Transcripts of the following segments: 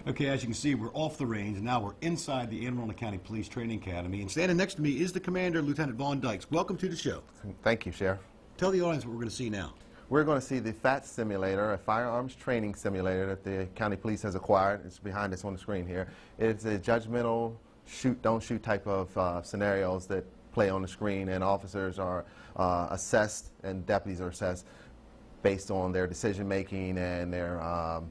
Okay, as you can see, we're off the range, and now we're inside the Anne Arundel County Police Training Academy. And standing next to me is the commander, Lieutenant Vaughn Dykes. Welcome to the show. Thank you, Sheriff. Tell the audience what we're going to see now. We're going to see the FAT simulator, a firearms training simulator that the county police has acquired. It's behind us on the screen here. It's a judgmental shoot, don't shoot type of scenarios that play on the screen, and officers are assessed and deputies are assessed based on their decision making and their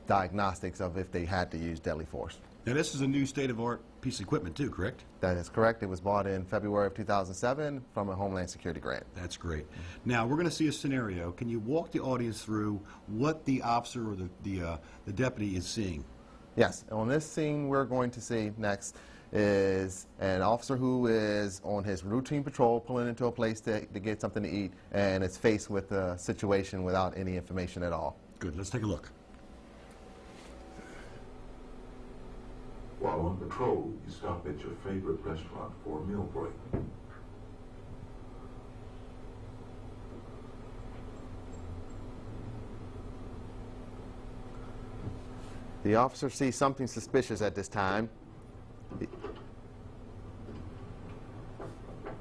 diagnostics of if they had to use deadly force. Now, this is a new state-of-the-art piece of equipment, too, correct? That is correct. It was bought in February of 2007 from a Homeland Security grant. That's great. Now, we're going to see a scenario. Can you walk the audience through what the officer or the deputy is seeing? Yes. On this scene we're going to see next is an officer who is on his routine patrol, pulling into a place to get something to eat, and is faced with a situation without any information at all. Good. Let's take a look. While on patrol, you stop at your favorite restaurant for a meal break. The officer sees something suspicious at this time.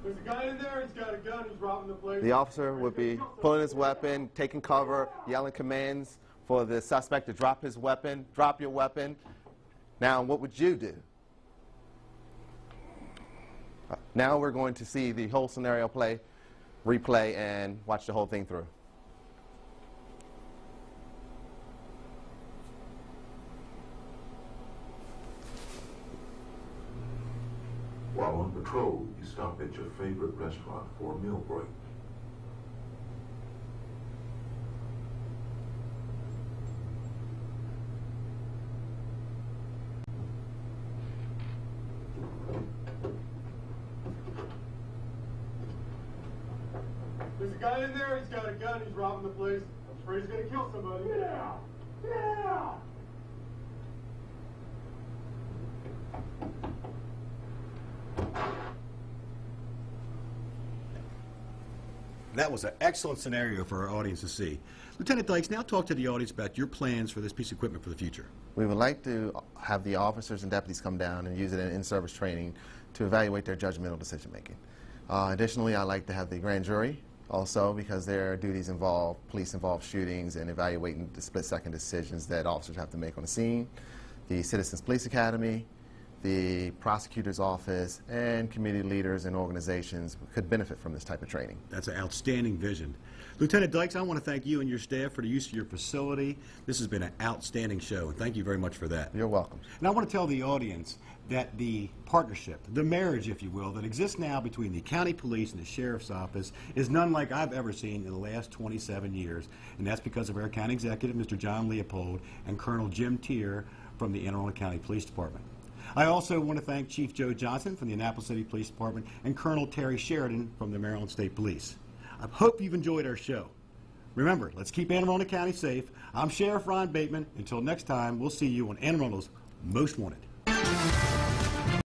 There's a guy in there, he's got a gun, he's robbing the place. The officer would be pulling his weapon, taking cover, yelling commands for the suspect to drop his weapon, drop your weapon. Now, what would you do? Now we're going to see the whole scenario replay, and watch the whole thing through. While on patrol, you stop at your favorite restaurant for a meal break. There's a guy in there, he's got a gun, he's robbing the place. I'm afraid he's gonna kill somebody. Yeah! Yeah! That was an excellent scenario for our audience to see. Lieutenant Dykes, now talk to the audience about your plans for this piece of equipment for the future. We would like to have the officers and deputies come down and use it in service training to evaluate their judgmental decision making. Additionally, I'd like to have the grand jury also, because their duties involve police-involved shootings and evaluating the split-second decisions that officers have to make on the scene. The Citizens Police Academy, the prosecutor's office, and community leaders and organizations could benefit from this type of training. That's an outstanding vision. Lieutenant Dykes, I want to thank you and your staff for the use of your facility. This has been an outstanding show, and thank you very much for that. You're welcome. And I want to tell the audience that the partnership, the marriage, if you will, that exists now between the county police and the sheriff's office is none like I've ever seen in the last 27 years, and that's because of our county executive, Mr. John Leopold, and Colonel Jim Tier from the Anne Arundel County Police Department. I also want to thank Chief Joe Johnson from the Annapolis City Police Department and Colonel Terry Sheridan from the Maryland State Police. I hope you've enjoyed our show. Remember, let's keep Anne Arundel County safe. I'm Sheriff Ron Bateman. Until next time, we'll see you on Anne Arundel's Most Wanted.